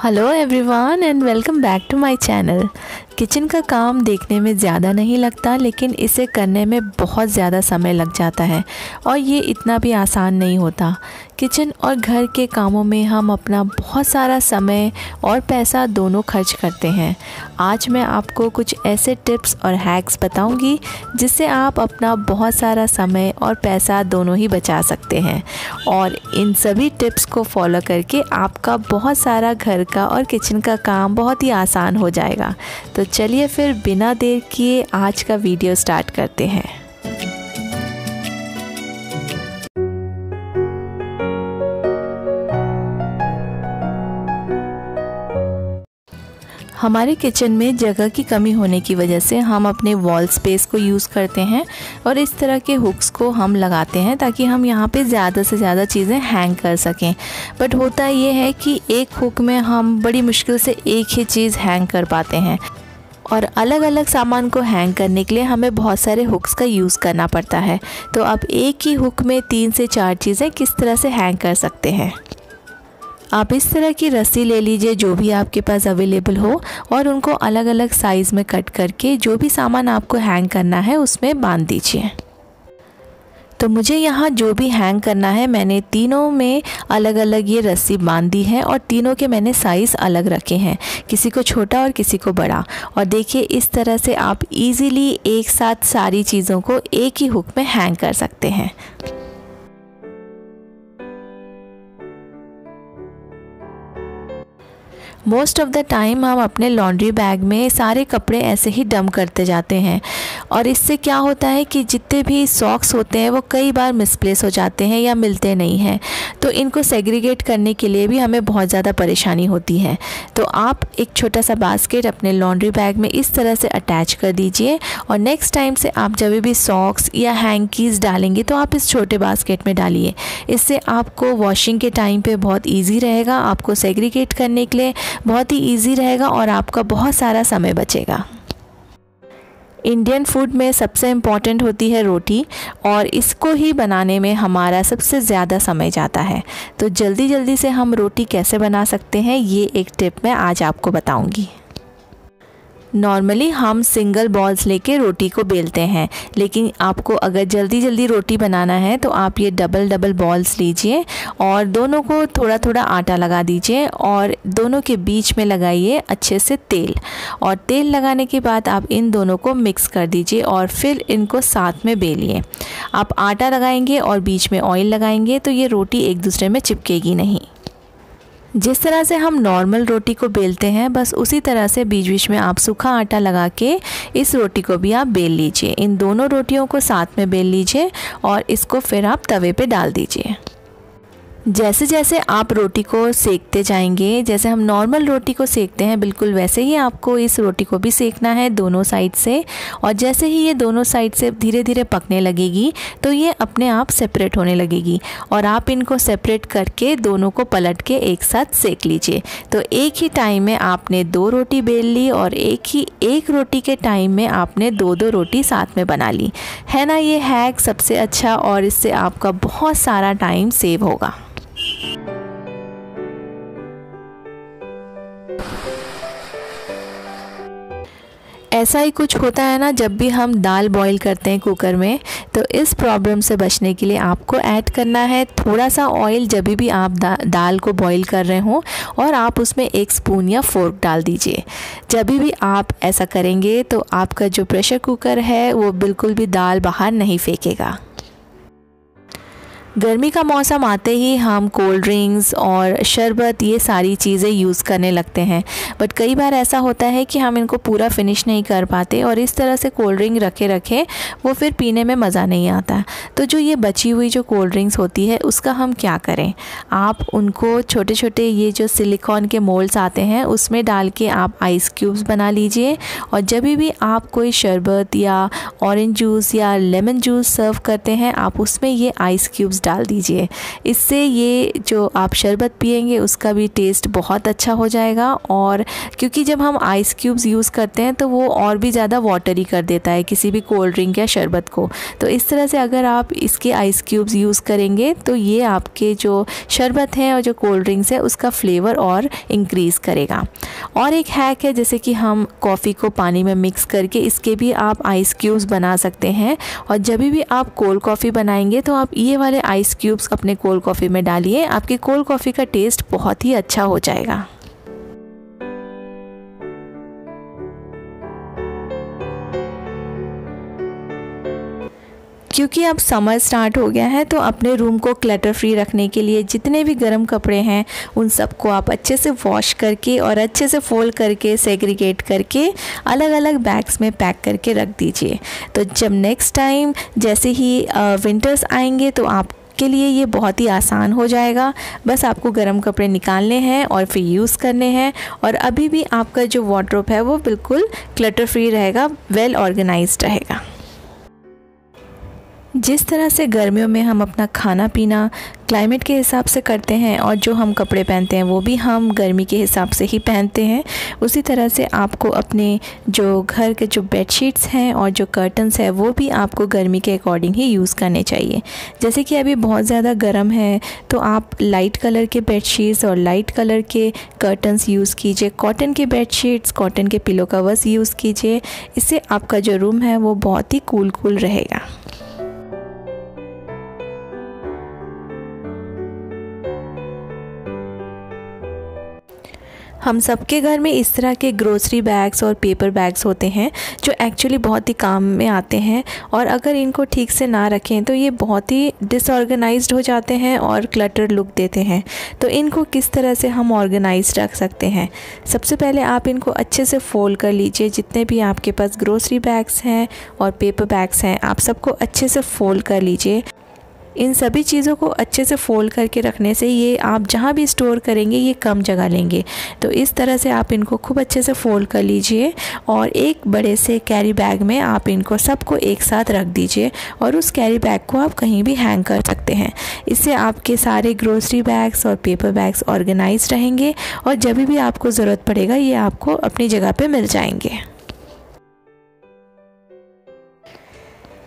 Hello everyone and welcome back to my channel. Kitchen का काम देखने में ज़्यादा नहीं लगता, लेकिन इसे करने में बहुत ज़्यादा समय लग जाता है और ये इतना भी आसान नहीं होता। किचन और घर के कामों में हम अपना बहुत सारा समय और पैसा दोनों खर्च करते हैं। आज मैं आपको कुछ ऐसे टिप्स और हैक्स बताऊंगी जिससे आप अपना बहुत सारा समय और पैसा दोनों ही बचा सकते हैं, और इन सभी टिप्स को फॉलो करके आपका बहुत सारा घर का और किचन का काम बहुत ही आसान हो जाएगा। तो चलिए फिर बिना देर किए आज का वीडियो स्टार्ट करते हैं। हमारे किचन में जगह की कमी होने की वजह से हम अपने वॉल स्पेस को यूज़ करते हैं और इस तरह के हुक्स को हम लगाते हैं ताकि हम यहाँ पे ज़्यादा से ज़्यादा चीज़ें हैंग कर सकें। बट होता ये है कि एक हुक में हम बड़ी मुश्किल से एक ही चीज़ हैंग कर पाते हैं, और अलग अलग सामान को हैंग करने के लिए हमें बहुत सारे हुक्स का यूज़ करना पड़ता है। तो अब एक ही हुक में 3 से 4 चीज़ें किस तरह से हैंग कर सकते हैं। आप इस तरह की रस्सी ले लीजिए जो भी आपके पास अवेलेबल हो, और उनको अलग अलग साइज़ में कट करके जो भी सामान आपको हैंग करना है उसमें बांध दीजिए। तो मुझे यहाँ जो भी हैंग करना है मैंने तीनों में अलग अलग ये रस्सी बांध दी है, और तीनों के मैंने साइज़ अलग रखे हैं, किसी को छोटा और किसी को बड़ा। और देखिए इस तरह से आप इजीली एक साथ सारी चीज़ों को एक ही हुक में हैंग कर सकते हैं। मोस्ट ऑफ़ द टाइम हम अपने लॉन्ड्री बैग में सारे कपड़े ऐसे ही डंप करते जाते हैं, और इससे क्या होता है कि जितने भी सॉक्स होते हैं वो कई बार मिसप्लेस हो जाते हैं या मिलते नहीं हैं। तो इनको सेग्रीगेट करने के लिए भी हमें बहुत ज़्यादा परेशानी होती है। तो आप एक छोटा सा बास्केट अपने लॉन्ड्री बैग में इस तरह से अटैच कर दीजिए, और नेक्स्ट टाइम से आप जब भी सॉक्स या हैंकीज़ डालेंगे तो आप इस छोटे बास्केट में डालिए। इससे आपको वॉशिंग के टाइम पे बहुत ईजी रहेगा, आपको सेग्रीगेट करने के लिए बहुत ही इजी रहेगा और आपका बहुत सारा समय बचेगा। इंडियन फूड में सबसे इम्पॉर्टेंट होती है रोटी, और इसको ही बनाने में हमारा सबसे ज़्यादा समय जाता है। तो जल्दी जल्दी से हम रोटी कैसे बना सकते हैं ये एक टिप मैं आज आपको बताऊंगी। नॉर्मली हम सिंगल बॉल्स लेके रोटी को बेलते हैं, लेकिन आपको अगर जल्दी जल्दी रोटी बनाना है तो आप ये डबल बॉल्स लीजिए और दोनों को थोड़ा थोड़ा आटा लगा दीजिए, और दोनों के बीच में लगाइए अच्छे से तेल। और तेल लगाने के बाद आप इन दोनों को मिक्स कर दीजिए और फिर इनको साथ में बेलिए। आप आटा लगाएंगे और बीच में ऑयल लगाएंगे तो ये रोटी एक दूसरे में चिपकेगी नहीं। जिस तरह से हम नॉर्मल रोटी को बेलते हैं बस उसी तरह से बीच बीच में आप सूखा आटा लगा के इस रोटी को भी आप बेल लीजिए। इन दोनों रोटियों को साथ में बेल लीजिए और इसको फिर आप तवे पे डाल दीजिए। जैसे जैसे आप रोटी को सेकते जाएंगे, जैसे हम नॉर्मल रोटी को सेकते हैं बिल्कुल वैसे ही आपको इस रोटी को भी सेकना है दोनों साइड से। और जैसे ही ये दोनों साइड से धीरे धीरे पकने लगेगी तो ये अपने आप सेपरेट होने लगेगी, और आप इनको सेपरेट करके दोनों को पलट के एक साथ सेक लीजिए। तो एक ही टाइम में आपने 2 रोटी बेल ली, और एक रोटी के टाइम में आपने 2 रोटी साथ में बना ली। है ना ये हैक सबसे अच्छा, और इससे आपका बहुत सारा टाइम सेव होगा। ऐसा ही कुछ होता है ना जब भी हम दाल बॉईल करते हैं कुकर में, तो इस प्रॉब्लम से बचने के लिए आपको ऐड करना है थोड़ा सा ऑयल जब भी आप दाल को बॉईल कर रहे हो, और आप उसमें 1 स्पून या फोर्क डाल दीजिए। जब भी आप ऐसा करेंगे तो आपका जो प्रेशर कुकर है वो बिल्कुल भी दाल बाहर नहीं फेंकेगा। गर्मी का मौसम आते ही हम कोल्ड ड्रिंक्स और शरबत ये सारी चीज़ें यूज़ करने लगते हैं, बट कई बार ऐसा होता है कि हम इनको पूरा फिनिश नहीं कर पाते, और इस तरह से कोल्ड ड्रिंक रखे वो फिर पीने में मज़ा नहीं आता। तो जो ये बची हुई जो कोल्ड ड्रिंक्स होती है उसका हम क्या करें, आप उनको छोटे छोटे ये जो सिलिकॉन के मोल्ड्स आते हैं उसमें डाल के आप आइस क्यूब्स बना लीजिए, और जब भी आप कोई शरबत या ऑरेंज जूस या लेमन जूस सर्व करते हैं आप उसमें ये आइस क्यूब्स डाल दीजिए। इससे ये जो आप शरबत पिएंगे उसका भी टेस्ट बहुत अच्छा हो जाएगा। और क्योंकि जब हम आइस क्यूब्स यूज़ करते हैं तो वो और भी ज़्यादा वाटरी कर देता है किसी भी कोल्ड ड्रिंक या शरबत को। तो इस तरह से अगर आप इसके आइस क्यूब्स यूज़ करेंगे तो ये आपके जो शरबत है और जो कोल्ड ड्रिंक्स है उसका फ्लेवर और इंक्रीज़ करेगा। और एक हैक है, जैसे कि हम कॉफ़ी को पानी में मिक्स करके इसके भी आप आइस क्यूब्स बना सकते हैं। और जब भी आप कोल्ड कॉफ़ी बनाएंगे तो आप ये वाले आइस क्यूब्स अपने कोल्ड कॉफ़ी में डालिए, आपकी कोल्ड कॉफ़ी का टेस्ट बहुत ही अच्छा हो जाएगा। क्योंकि अब समर स्टार्ट हो गया है तो अपने रूम को क्लटर फ्री रखने के लिए जितने भी गर्म कपड़े हैं उन सबको आप अच्छे से वॉश करके और अच्छे से फोल्ड करके सेग्रीगेट करके अलग अलग बैग्स में पैक करके रख दीजिए। तो जब नेक्स्ट टाइम जैसे ही विंटर्स आएंगे तो आप के लिए ये बहुत ही आसान हो जाएगा। बस आपको गर्म कपड़े निकालने हैं और फिर यूज़ करने हैं, और अभी भी आपका जो वार्डरोब है वो बिल्कुल क्लटर फ्री रहेगा, वेल ऑर्गेनाइज्ड रहेगा। जिस तरह से गर्मियों में हम अपना खाना पीना क्लाइमेट के हिसाब से करते हैं और जो हम कपड़े पहनते हैं वो भी हम गर्मी के हिसाब से ही पहनते हैं, उसी तरह से आपको अपने जो घर के जो बेडशीट्स हैं और जो कर्टन्स है वो भी आपको गर्मी के अकॉर्डिंग ही यूज़ करने चाहिए। जैसे कि अभी बहुत ज़्यादा गर्म है तो आप लाइट कलर के बेडशीट्स और लाइट कलर के कर्टन्स यूज़ कीजिए। कॉटन के बेडशीट्स, कॉटन के पिलो कवर्स यूज़ कीजिए। इससे आपका जो रूम है वो बहुत ही कूल रहेगा। हम सबके घर में इस तरह के ग्रोसरी बैग्स और पेपर बैग्स होते हैं जो एक्चुअली बहुत ही काम में आते हैं, और अगर इनको ठीक से ना रखें तो ये बहुत ही डिसऑर्गेनाइज्ड हो जाते हैं और क्लटर लुक देते हैं। तो इनको किस तरह से हम ऑर्गेनाइज्ड रख सकते हैं? सबसे पहले आप इनको अच्छे से फोल्ड कर लीजिए। जितने भी आपके पास ग्रोसरी बैग्स हैं और पेपर बैग्स हैं, आप सबको अच्छे से फोल्ड कर लीजिए। इन सभी चीज़ों को अच्छे से फोल्ड करके रखने से ये आप जहाँ भी स्टोर करेंगे ये कम जगह लेंगे। तो इस तरह से आप इनको खूब अच्छे से फोल्ड कर लीजिए और एक बड़े से कैरी बैग में आप इनको सबको एक साथ रख दीजिए, और उस कैरी बैग को आप कहीं भी हैंग कर सकते हैं। इससे आपके सारे ग्रोसरी बैग्स और पेपर बैग्स ऑर्गेनाइज रहेंगे और जब भी आपको ज़रूरत पड़ेगा ये आपको अपनी जगह पे मिल जाएंगे।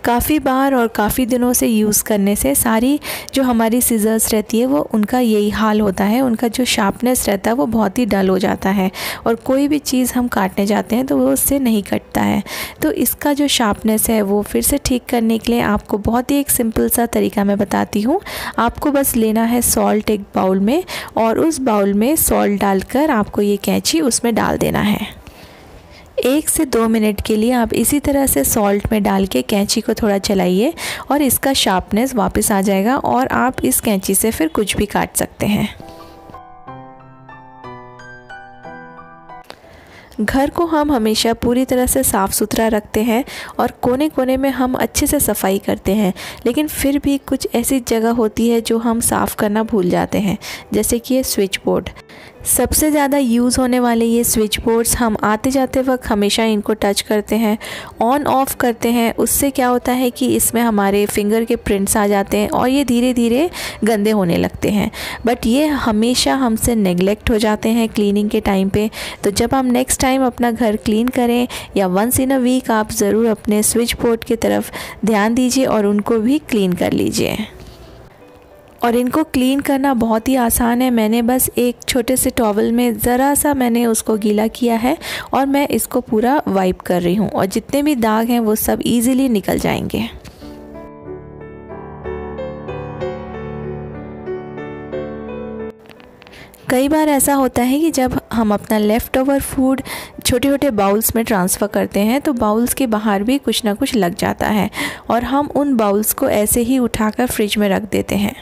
काफ़ी बार और काफ़ी दिनों से यूज़ करने से सारी जो हमारी सीज़र्स रहती है वो उनका यही हाल होता है, उनका जो शार्पनेस रहता है वो बहुत ही डल हो जाता है, और कोई भी चीज़ हम काटने जाते हैं तो वो उससे नहीं कटता है। तो इसका जो शार्पनेस है वो फिर से ठीक करने के लिए आपको बहुत ही एक सिंपल सा तरीका मैं बताती हूँ। आपको बस लेना है सॉल्ट एक बाउल में, और उस बाउल में सॉल्ट डालकर आपको ये कैंची उसमें डाल देना है। 1 से 2 मिनट के लिए आप इसी तरह से सॉल्ट में डाल के कैंची को थोड़ा चलाइए और इसका शार्पनेस वापस आ जाएगा, और आप इस कैंची से फिर कुछ भी काट सकते हैं। घर को हम हमेशा पूरी तरह से साफ़ सुथरा रखते हैं और कोने कोने में हम अच्छे से सफाई करते हैं, लेकिन फिर भी कुछ ऐसी जगह होती है जो हम साफ़ करना भूल जाते हैं, जैसे कि ये स्विच बोर्ड। सबसे ज़्यादा यूज़ होने वाले ये स्विच बोर्ड्स हम आते जाते वक्त हमेशा इनको टच करते हैं, ऑन ऑफ़ करते हैं। उससे क्या होता है कि इसमें हमारे फिंगर के प्रिंट्स आ जाते हैं और ये धीरे धीरे गंदे होने लगते हैं। बट ये हमेशा हमसे नेगलेक्ट हो जाते हैं क्लीनिंग के टाइम पे। तो जब हम नेक्स्ट टाइम अपना घर क्लीन करें या वंस इन अ वीक आप ज़रूर अपने स्विच बोर्ड की तरफ ध्यान दीजिए और उनको भी क्लीन कर लीजिए। और इनको क्लीन करना बहुत ही आसान है। मैंने बस एक छोटे से टॉवल में ज़रा सा मैंने उसको गीला किया है और मैं इसको पूरा वाइप कर रही हूँ, और जितने भी दाग हैं वो सब इजीली निकल जाएंगे। कई बार ऐसा होता है कि जब हम अपना लेफ़्ट ओवर फूड छोटे छोटे बाउल्स में ट्रांसफ़र करते हैं तो बाउल्स के बाहर भी कुछ ना कुछ लग जाता है, और हम उन बाउल्स को ऐसे ही उठाकर फ्रिज में रख देते हैं,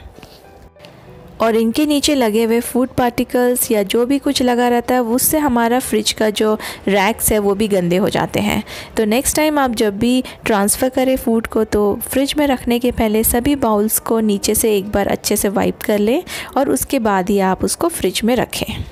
और इनके नीचे लगे हुए फूड पार्टिकल्स या जो भी कुछ लगा रहता है उससे हमारा फ्रिज का जो रैक्स है वो भी गंदे हो जाते हैं। तो नेक्स्ट टाइम आप जब भी ट्रांसफ़र करें फूड को तो फ्रिज में रखने के पहले सभी बाउल्स को नीचे से एक बार अच्छे से वाइप कर लें और उसके बाद ही आप उसको फ्रिज में रखें।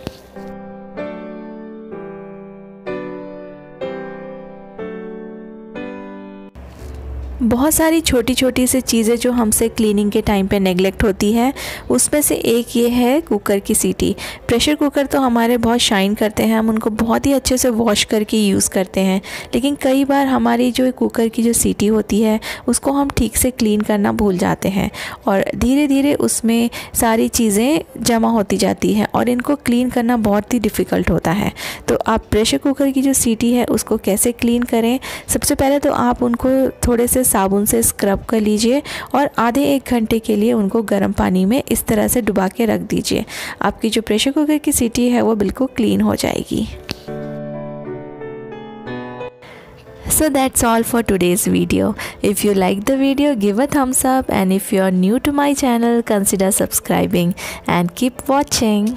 बहुत सारी छोटी छोटी सी चीज़ें जो हमसे क्लीनिंग के टाइम पे नेगलेक्ट होती है, उसमें से एक ये है कुकर की सीटी। प्रेशर कुकर तो हमारे बहुत शाइन करते हैं, हम उनको बहुत ही अच्छे से वॉश करके यूज़ करते हैं, लेकिन कई बार हमारी जो कुकर की जो सीटी होती है उसको हम ठीक से क्लीन करना भूल जाते हैं और धीरे धीरे उसमें सारी चीज़ें जमा होती जाती हैं और इनको क्लीन करना बहुत ही डिफ़िकल्ट होता है। तो आप प्रेशर कुकर की जो सीटी है उसको कैसे क्लीन करें, सबसे पहले तो आप उनको थोड़े से साबुन से स्क्रब कर लीजिए और आधे 1 घंटे के लिए उनको गर्म पानी में इस तरह से डुबा के रख दीजिए। आपकी जो प्रेशर कुकर की सीटी है वो बिल्कुल क्लीन हो जाएगी। So that's all for today's video. If you like the video, give a thumbs up, and if you are new to my channel, consider subscribing and keep watching.